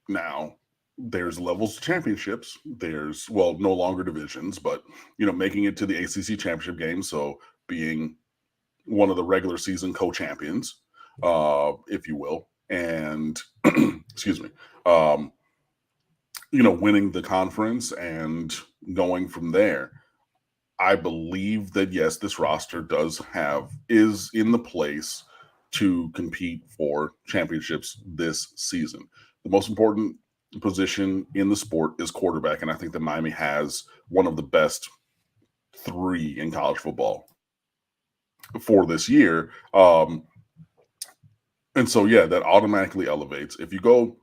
Now, there's levels of championships. There's, no longer divisions, but, making it to the ACC Championship game, so being one of the regular season co-champions, if you will, and, excuse me, winning the conference and going from there. I believe that, yes, this roster is in the place to compete for championships this season. The most important position in the sport is quarterback, and I think that Miami has one of the best 3 in college football for this year. And so, yeah, that automatically elevates. If you go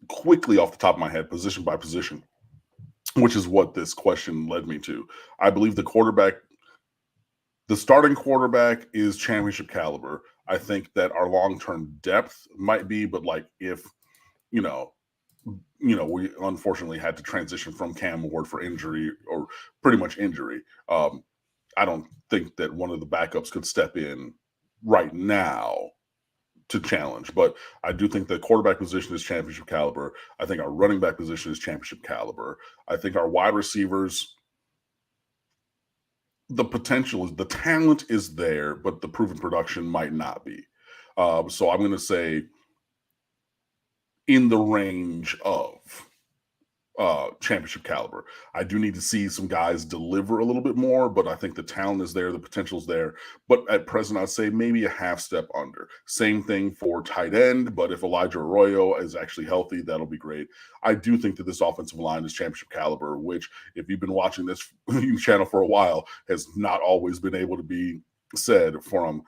quickly off the top of my head, position by position, which is what this question led me to, I believe the starting quarterback is championship caliber. I think that our long-term depth might be, but like if, we unfortunately had to transition from Cam Ward for injury, or pretty much injury. I don't think that one of the backups could step in right now to challenge, but I do think the quarterback position is championship caliber. I think our running back position is championship caliber. I think our wide receivers, the talent is there, but the proven production might not be. So I'm going to say in the range of championship caliber. I do need to see some guys deliver a little bit more, but I think the talent is there, the potential's there. But at present, I'd say maybe a half step under. Same thing for tight end, but if Elijah Arroyo is actually healthy, that'll be great. I do think that this offensive line is championship caliber, which, if you've been watching this channel for a while, has not always been able to be said from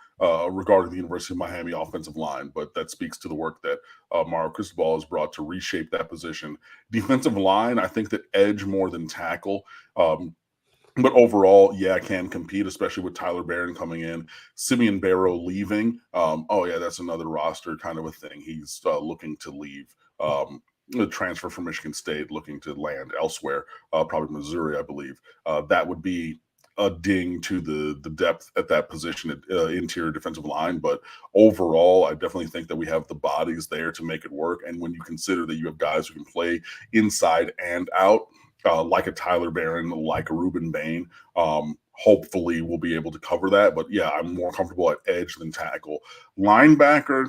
regarding the University of Miami offensive line, but that speaks to the work that Mario Cristobol has brought to reshape that position. Defensive line, I think that edge more than tackle, but overall, yeah, can compete, especially with Tyler Barron coming in, Simeon Barrow leaving. That's another roster kind of a thing. He's looking to leave. The transfer from Michigan State, looking to land elsewhere, probably Missouri, I believe. That would be a ding to the depth at that position at interior defensive line. But overall, I definitely think that we have the bodies there to make it work. And when you consider that you have guys who can play inside and out, like a Tyler Barron, like a Ruben Bain, hopefully we'll be able to cover that. But yeah, I'm more comfortable at edge than tackle. Linebacker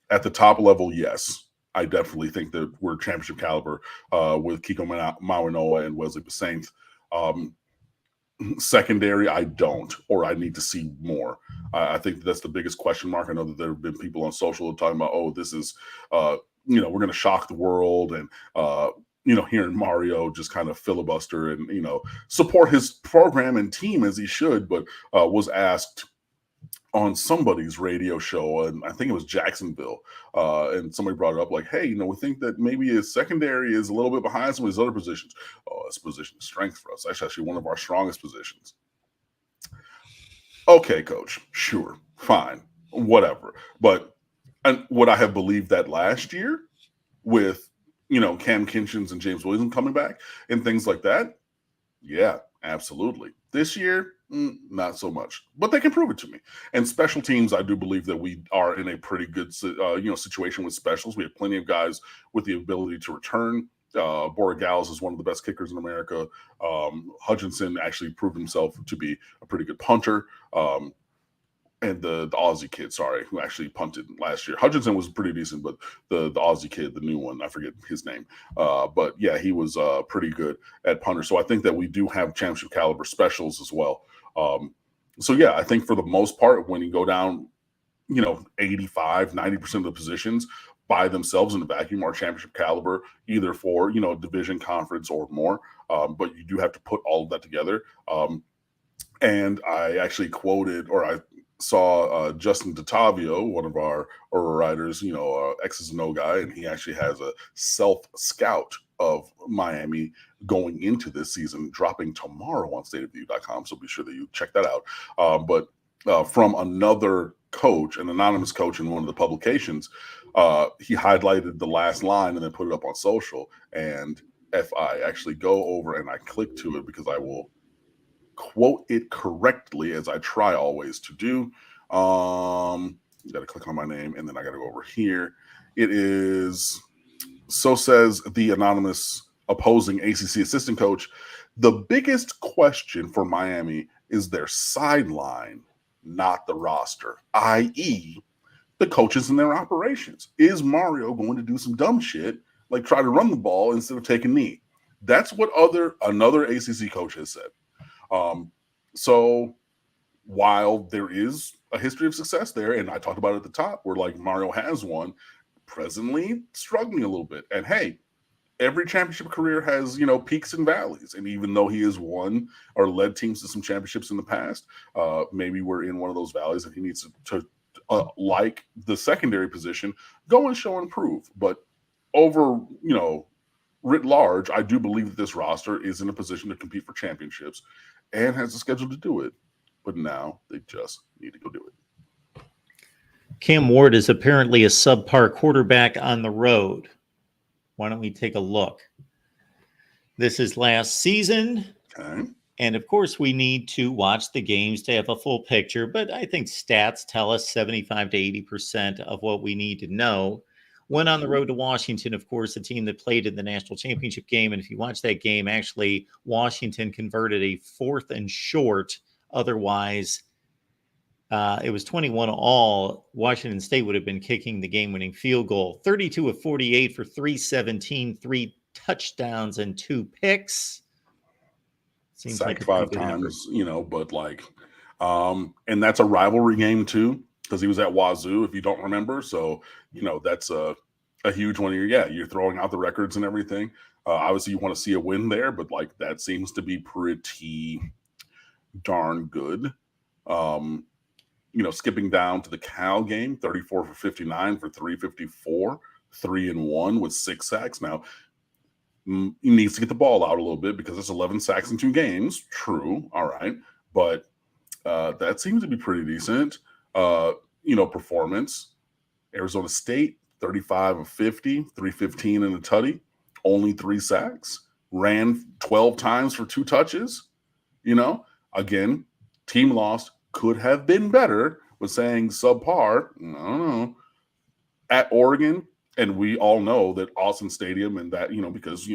at the top level, yes. I definitely think that we're championship caliber with Kiko Mawanoa and Wesley Besainth. Secondary, I don't, or I need to see more. I think that's the biggest question mark. I know that there have been people on social talking about, oh, this is, we're going to shock the world, and hearing Mario just kind of filibuster and support his program and team as he should, but was asked on somebody's radio show, and I think it was Jacksonville, and somebody brought it up like, hey, we think that maybe his secondary is a little bit behind some of his other positions. Oh, it's a position of strength for us. That's actually one of our strongest positions. Okay, coach, sure, fine, whatever. But would I have believed that last year with, Cam Kinchins and James Williams coming back and things like that? Yeah, absolutely. This year, not so much, but they can prove it to me. And special teams, I do believe that we are in a pretty good, situation with specials. We have plenty of guys with the ability to return. Borregales is one of the best kickers in America. Hutchinson actually proved himself to be a pretty good punter. And the Aussie kid, who actually punted last year. Hutchinson was pretty decent, but the Aussie kid, the new one, I forget his name. But yeah, he was pretty good at punter. So I think that we do have championship caliber specials as well. So yeah, I think for the most part, when you go down, 85, 90% of the positions by themselves in the vacuum are championship caliber, either for, division, conference, or more. But you do have to put all of that together. And I actually quoted, or I saw Justin DeTavio, one of our writers, X's and O guy, and he actually has a self-scout of Miami going into this season, dropping tomorrow on stateofview.com. So be sure that you check that out. But from another coach, an anonymous coach in one of the publications, he highlighted the last line and then put it up on social. And if I actually go over and I click to it, because I will quote it correctly, as I try always to do. You got to click on my name, and then I got to go over here. It is, so says the anonymous opposing ACC assistant coach, the biggest question for Miami is their sideline, not the roster, i.e., the coaches and their operations. Is Mario going to do some dumb shit, like try to run the ball instead of take a knee? That's what another ACC coach has said. So while there is a history of success there, and I talked about it at the top, where like Mario has one, presently struggling a little bit. And hey, every championship career has, peaks and valleys. And even though he has won or led teams to some championships in the past, maybe we're in one of those valleys and he needs to like the secondary position, go and show and prove. But over, writ large, I do believe that this roster is in a position to compete for championships and has a schedule to do it. But now they just need to go do it. Cam Ward is apparently a subpar quarterback on the road. Why don't we take a look? This is last season. Okay. And of course, we need to watch the games to have a full picture. But I think stats tell us 75 to 80% of what we need to know. Went on the road to Washington, of course, a team that played in the national championship game. And if you watch that game, actually, Washington converted a 4th and short. Otherwise, it was 21-all. Washington State would have been kicking the game-winning field goal. 32 of 48 for 317, 3 touchdowns and 2 picks. Seems sacked like 5 times, but like, and that's a rivalry game too, because he was at Wazoo, if you don't remember. So, that's a huge one. You're throwing out the records and everything. Obviously, you want to see a win there, but like that seems to be pretty darn good. Skipping down to the Cal game, 34 for 59 for 354, 3-1 with 6 sacks. Now, he needs to get the ball out a little bit because it's 11 sacks in 2 games. True. All right. But that seems to be pretty decent, performance. Arizona State, 35 of 50, 315 in a tutty, only 3 sacks, ran 12 times for 2 touches, Again, team lost, could have been better, but saying subpar, I don't know. At Oregon, and we all know that Austin Stadium and that, because,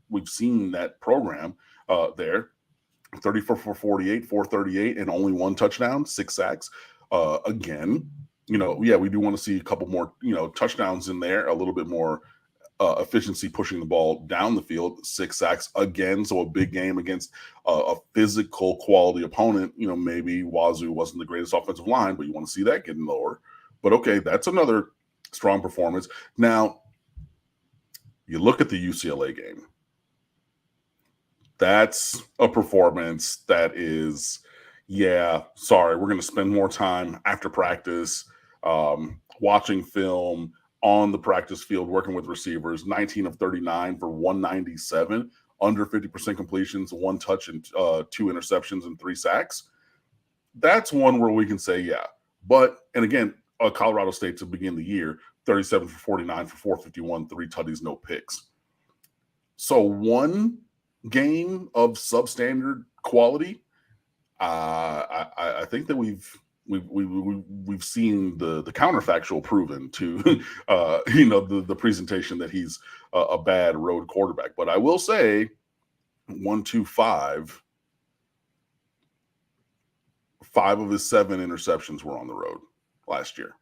we've seen that program there, 34 for 48, 438, and only one touchdown, 6 sacks. Again, we do want to see a couple more, touchdowns in there, a little bit more efficiency pushing the ball down the field, 6 sacks again. So a big game against a physical quality opponent. Maybe Wazoo wasn't the greatest offensive line, but you want to see that getting lower. But okay, that's another strong performance. Now, you look at the UCLA game. That's a performance that is, sorry, we're going to spend more time after practice watching film on the practice field, working with receivers. 19 of 39 for 197, under 50% completions, 1 touch and 2 interceptions and 3 sacks. That's one where we can say, But, and again, Colorado State to begin the year, 37 for 49 for 451, 3 tutties, no picks. So one game of substandard quality. I think that we've seen the counterfactual proven to the presentation that he's a bad road quarterback. But I will say 1-2-5. 5 of his 7 interceptions were on the road last year.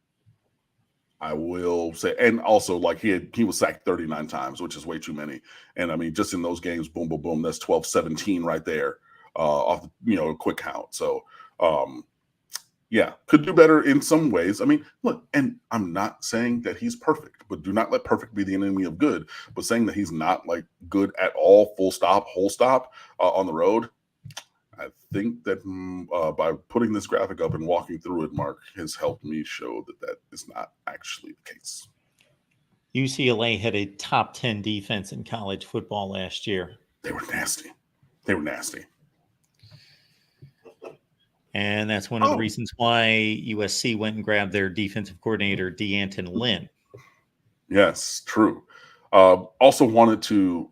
I will say, and also like he was sacked 39 times, which is way too many. And I mean, just in those games, boom, boom, boom, that's 12-17 right there off a quick count. So could do better in some ways. I mean, look, and I'm not saying that he's perfect, but do not let perfect be the enemy of good. But saying that he's not like good at all, full stop, whole stop on the road. I think that by putting this graphic up and walking through it, Mark, has helped me show that is not actually the case. UCLA had a top 10 defense in college football last year. They were nasty. And that's one of the reasons why USC went and grabbed their defensive coordinator, DeAnton Lynn. Yes, true. Also wanted to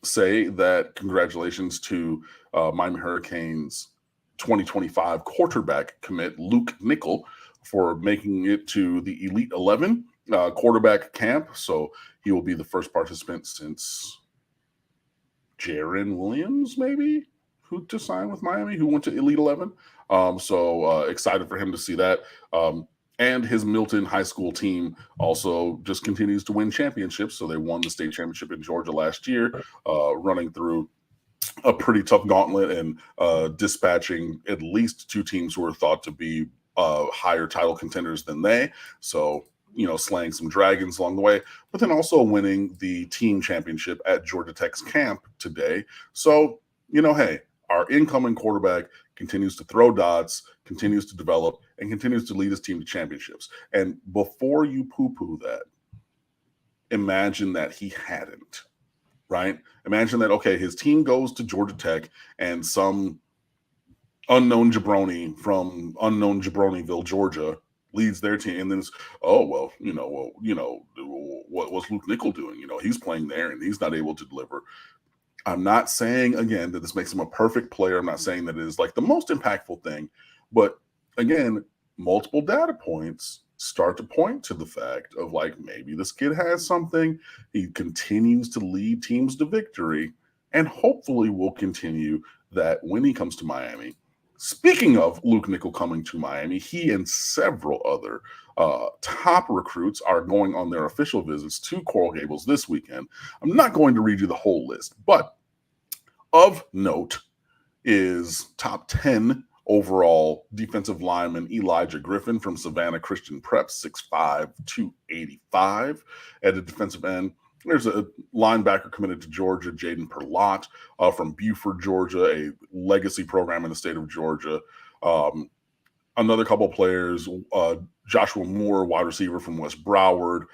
say that congratulations to Miami Hurricanes 2025 quarterback commit Luke Nickel for making it to the Elite 11 quarterback camp. So he will be the first participant since Jaron Williams, maybe, who to sign with Miami, who went to Elite 11. So excited for him to see that. And his Milton High School team also just continues to win championships. So they won the state championship in Georgia last year, running through a pretty tough gauntlet and dispatching at least 2 teams who are thought to be higher title contenders than they. So, slaying some dragons along the way, but then also winning the team championship at Georgia Tech's camp today. So, hey, our incoming quarterback continues to throw dots, continues to develop, and continues to lead his team to championships. And before you poo-poo that, imagine that he hadn't, right? Imagine that, okay, his team goes to Georgia Tech and some unknown jabroni from unknown Jabronieville, Georgia, leads their team. And then it's, what's Luke Nickel doing? He's playing there and he's not able to deliver. I'm not saying, again, that this makes him a perfect player. I'm not saying that it is like the most impactful thing. But again, multiple data points start to point to the fact of like, maybe this kid has something. He continues to lead teams to victory and hopefully will continue that when he comes to Miami. Speaking of Luke Nickel coming to Miami, he and several other top recruits are going on their official visits to Coral Gables this weekend. I'm not going to read you the whole list, but of note is top 10 overall defensive lineman Elijah Griffin from Savannah Christian Prep, 6'5", 285 at the defensive end. There's a linebacker committed to Georgia, Jaden Perlott from Buford, Georgia, a legacy program in the state of Georgia. Another couple of players, Joshua Moore, wide receiver from West Broward,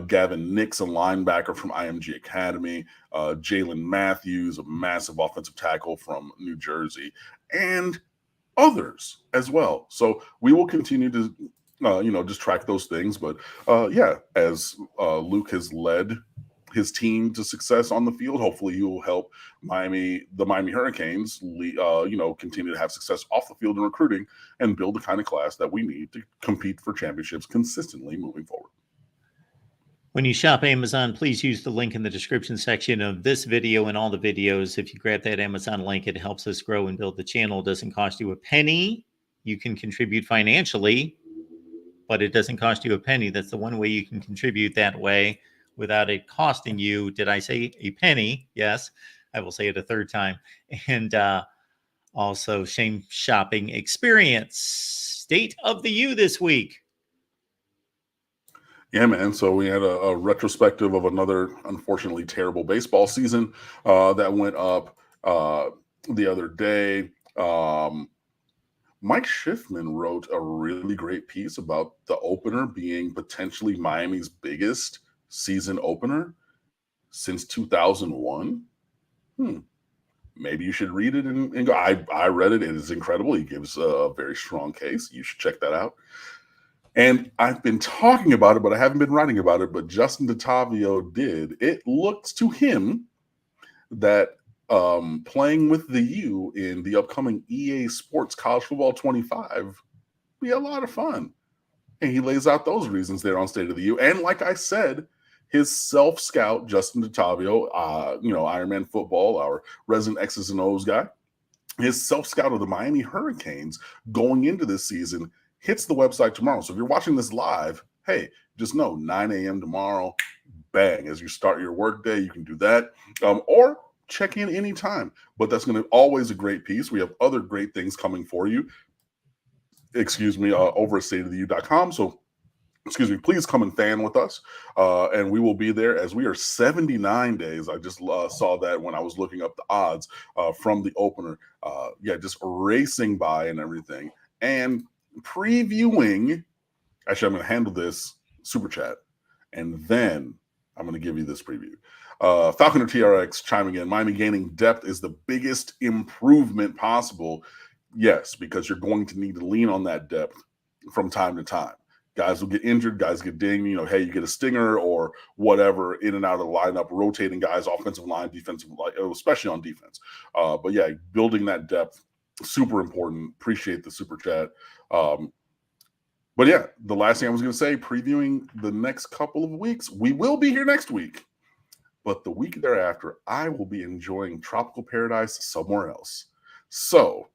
Gavin Nixon, linebacker from IMG Academy, Jalen Matthews, a massive offensive tackle from New Jersey, and others as well. So we will continue to, just track those things. But as Luke has led his team to success on the field. Hopefully, he will help the Miami Hurricanes, continue to have success off the field in recruiting and build the kind of class that we need to compete for championships consistently moving forward. When you shop Amazon, please use the link in the description section of this video and all the videos. If you grab that Amazon link, it helps us grow and build the channel. It doesn't cost you a penny. You can contribute financially, but it doesn't cost you a penny. That's the one way you can contribute that way without it costing you. Did I say a penny? Yes, I will say it a third time. And also, Shame Shopping Experience. State of the U this week. Yeah, man. So we had a retrospective of another, unfortunately, terrible baseball season that went up the other day. Mike Schiffman wrote a really great piece about the opener being potentially Miami's biggest season opener since 2001. Maybe you should read it and go. I read it. It is incredible. He gives a very strong case. You should check that out. And I've been talking about it, but I haven't been writing about it. But Justin DeTavio did. It looks to him that playing with the U in the upcoming EA Sports College Football 25 be a lot of fun. And he lays out those reasons there on State of the U. And like I said, his self-scout, Justin DeTavio, Iron Man Football, our resident X's and O's guy, his self-scout of the Miami Hurricanes going into this season hits the website tomorrow. So if you're watching this live, hey, just know 9 a.m. tomorrow, bang, as you start your workday, you can do that. Or check in anytime. But that's going to always a great piece. We have other great things coming for you. Over at stateoftheu.com. So, please come and fan with us. And we will be there as we are 79 days. I just saw that when I was looking up the odds from the opener. Just racing by and everything. And previewing, actually, I'm going to handle this super chat, and then I'm going to give you this preview. Falconer TRX chiming in. Miami gaining depth is the biggest improvement possible. Yes, because you're going to need to lean on that depth from time to time. Guys will get injured, guys get dinged, hey, you get a stinger or whatever in and out of the lineup, rotating guys, offensive line, defensive line, especially on defense. But yeah, building that depth, super important. Appreciate the super chat. But yeah, the last thing I was going to say, previewing the next couple of weeks, we will be here next week. But the week thereafter, I will be enjoying tropical paradise somewhere else. So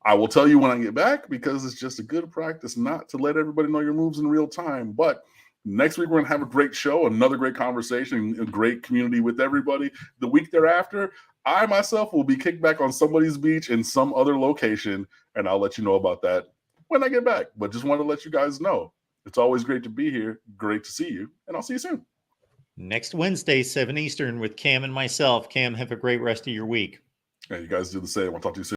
I will tell you when I get back, because it's just a good practice not to let everybody know your moves in real time. But next week, we're going to have a great show, another great conversation, a great community with everybody. The week thereafter, I myself will be kicked back on somebody's beach in some other location, and I'll let you know about that when I get back. But just want to let you guys know, it's always great to be here. Great to see you, and I'll see you soon. Next Wednesday, 7 Eastern with Cam and myself. Cam, have a great rest of your week. Yeah, you guys do the same. I'll talk to you soon.